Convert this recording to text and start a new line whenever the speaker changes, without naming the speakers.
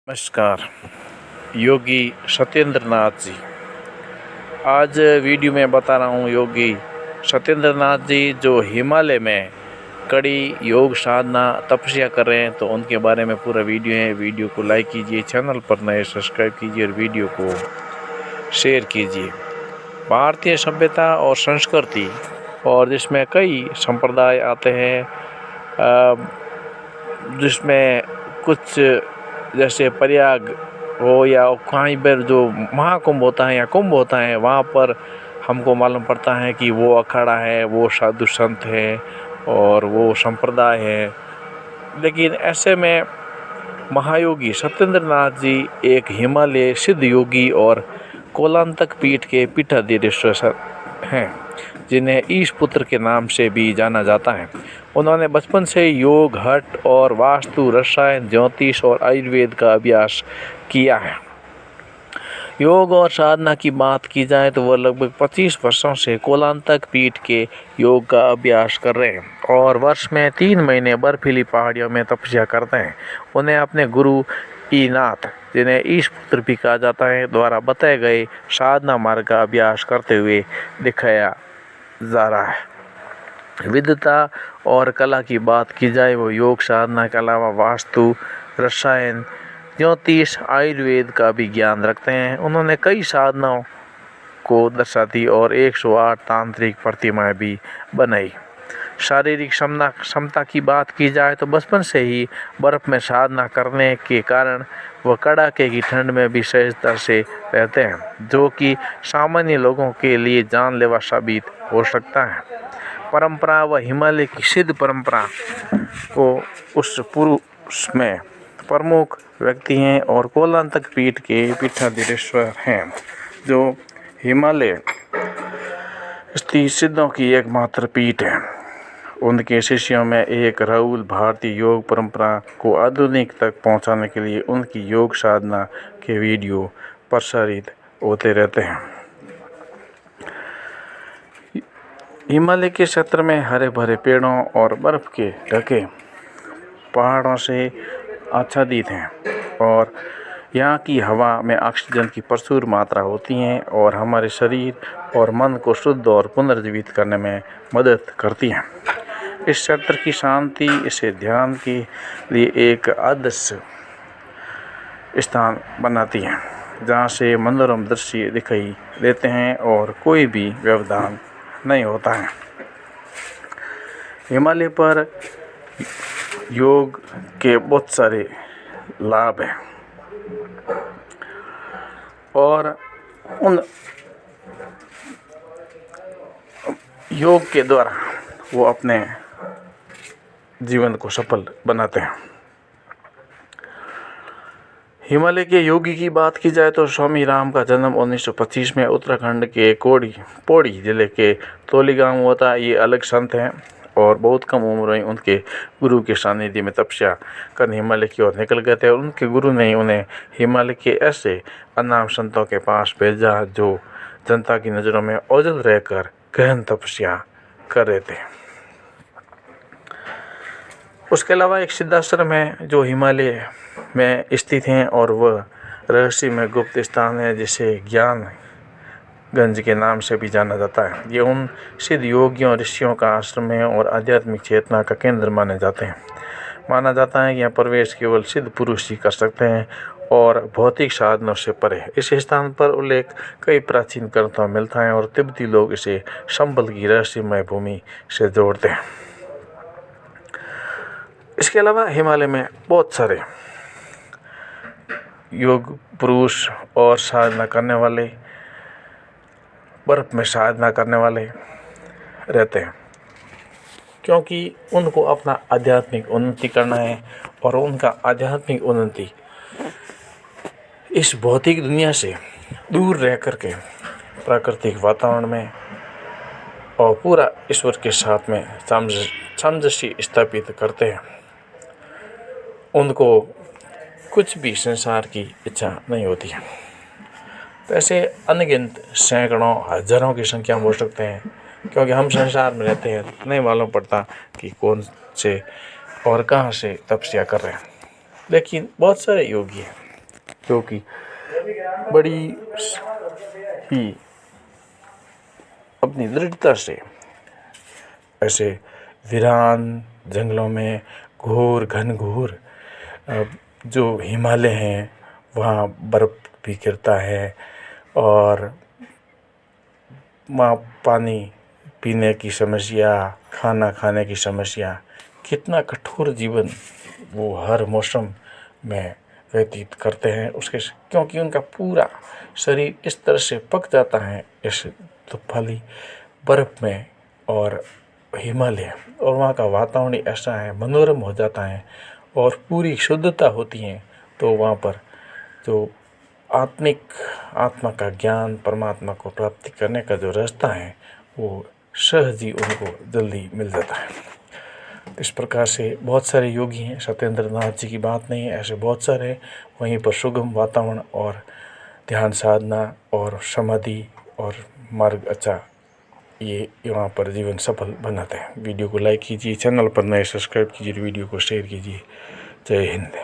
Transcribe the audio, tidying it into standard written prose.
नमस्कार। योगी सत्येंद्र नाथ जी। आज वीडियो में बता रहा हूँ योगी सत्येंद्र नाथ जी जो हिमालय में कड़ी योग साधना तपस्या कर रहे हैं, तो उनके बारे में पूरा वीडियो है। वीडियो को लाइक कीजिए, चैनल पर नए सब्सक्राइब कीजिए और वीडियो को शेयर कीजिए। भारतीय सभ्यता और संस्कृति और जिसमें कई संप्रदाय आते हैं, जिसमें कुछ जैसे प्रयाग हो या कहीं पर जो महाकुंभ होता है या कुंभ होता है, वहाँ पर हमको मालूम पड़ता है कि वो अखाड़ा है, वो साधु संत है और वो संप्रदाय है। लेकिन ऐसे में महायोगी सत्येंद्र नाथ जी एक हिमालय सिद्ध योगी और कोलांतक पीठ के पीठाधीश्वर हैं, जिन्हें ईश पुत्र के नाम से भी जाना जाता है। उन्होंने बचपन से योग, हठ और वास्तु, रसायन, ज्योतिष और आयुर्वेद का अभ्यास किया है। योग और साधना की बात की जाए तो वह लगभग 25 वर्षों से कोलांतक पीठ के योग का अभ्यास कर रहे हैं और वर्ष में 3 महीने बर्फीली पहाड़ियों में तपस्या करते हैं। उन्हें अपने गुरु ईनाथ, जिन्हें ईश पुत्र भी कहा जाता है, द्वारा बताए गए साधना मार्ग का अभ्यास करते हुए दिखाया जा रहा है। विद्वता और कला की बात की जाए, वो योग साधना के अलावा वास्तु, रसायन, ज्योतिष, आयुर्वेद का भी ज्ञान रखते हैं। उन्होंने कई साधनाओं को दर्शाती और 108 तांत्रिक प्रतिमाएं भी बनाई। शारीरिक क्षमता की बात की जाए तो बचपन से ही बर्फ में साधना करने के कारण वह कड़ाके की ठंड में भी सहजता से रहते हैं, जो कि सामान्य लोगों के लिए जानलेवा साबित हो सकता है। परंपरा व हिमालय की सिद्ध परंपरा को उस पुरुष में प्रमुख व्यक्ति हैं और कोलांतक पीठ के पीठाधीश्वर हैं, जो हिमालय स्थित सिद्धों की एकमात्र पीठ है। उनके शिष्यों में एक राहुल भारतीय योग परंपरा को आधुनिक तक पहुंचाने के लिए उनकी योग साधना के वीडियो प्रसारित होते रहते हैं। हिमालय के क्षेत्र में हरे भरे पेड़ों और बर्फ के ढके पहाड़ों से आच्छादित हैं और यहाँ की हवा में ऑक्सीजन की प्रचुर मात्रा होती है और हमारे शरीर और मन को शुद्ध और पुनर्जीवित करने में मदद करती हैं। इस क्षेत्र की शांति इसे ध्यान के लिए एक आदर्श स्थान बनाती है, जहाँ से मनोरम दृश्य दिखाई देते हैं और कोई भी व्यवधान नहीं होता है। हिमालय पर योग के बहुत सारे लाभ हैं और उन योग के द्वारा वो अपने जीवन को सफल बनाते हैं। हिमालय के योगी की बात की जाए तो स्वामी राम का जन्म 1925 में उत्तराखंड के पौड़ी जिले के तोली गांव हुआ था। ये अलग संत हैं और बहुत कम उम्र में उनके गुरु के सानिध्य में तपस्या करने हिमालय की ओर निकल गए थे और उनके गुरु ने उन्हें हिमालय के ऐसे अनाम संतों के पास भेजा जो जनता की नज़रों में ओझल रहकर गहन तपस्या कर रहे थे। उसके अलावा एक सिद्धाश्रम है जो हिमालय में स्थित हैं और वह रहस्य में गुप्त स्थान है, जिसे ज्ञान गंज के नाम से भी जाना जाता है। ये उन सिद्ध योगियों ऋषियों का आश्रम है और आध्यात्मिक चेतना का केंद्र माने जाते हैं। माना जाता है कि यहाँ प्रवेश केवल सिद्ध पुरुष ही कर सकते हैं और भौतिक साधनों से परे। इस स्थान पर उल्लेख कई प्राचीन ग्रंथों में मिलता है और तिब्बती लोग इसे संबल की रहस्यमय भूमि से जोड़ते हैं। इसके अलावा हिमालय में बहुत सारे योग पुरुष और साधना करने वाले, बर्फ में साधना करने वाले रहते हैं, क्योंकि उनको अपना आध्यात्मिक उन्नति करना है और उनका आध्यात्मिक उन्नति इस भौतिक दुनिया से दूर रह कर के प्राकृतिक वातावरण में और पूरा ईश्वर के साथ में सामंजस्य स्थापित करते हैं। उनको कुछ भी संसार की इच्छा नहीं होती है। तो ऐसे अनगिनत सैकड़ों हजारों की संख्या में हो सकते हैं, क्योंकि हम संसार में रहते हैं, नहीं मालूम पड़ता कि कौन से और कहाँ से तपस्या कर रहे हैं। लेकिन बहुत सारे योगी हैं जो कि बड़ी ही अपनी दृढ़ता से ऐसे वीरान जंगलों में घनघोर जो हिमालय हैं वहाँ बर्फ़ भी गिरता है और वहाँ पानी पीने की समस्या, खाना खाने की समस्या, कितना कठोर जीवन वो हर मौसम में व्यतीत करते हैं उसके, क्योंकि उनका पूरा शरीर इस तरह से पक जाता है इस तूफ़ानी बर्फ़ में और हिमालय, और वहाँ का वातावरण ऐसा है, मनोरम हो जाता है और पूरी शुद्धता होती है। तो वहाँ पर जो आत्मा का ज्ञान, परमात्मा को प्राप्ति करने का जो रास्ता है वो सहज ही उनको जल्दी मिल जाता है। इस प्रकार से बहुत सारे योगी हैं, सत्येंद्र नाथ जी की बात नहीं है, ऐसे बहुत सारे हैं। वहीं पर सुगम वातावरण और ध्यान साधना और समाधि और मार्ग अच्छा, ये वहाँ पर जीवन सफल बनाते हैं। वीडियो को लाइक कीजिए, चैनल पर नए सब्सक्राइब कीजिए, वीडियो को शेयर कीजिए। जय हिंद।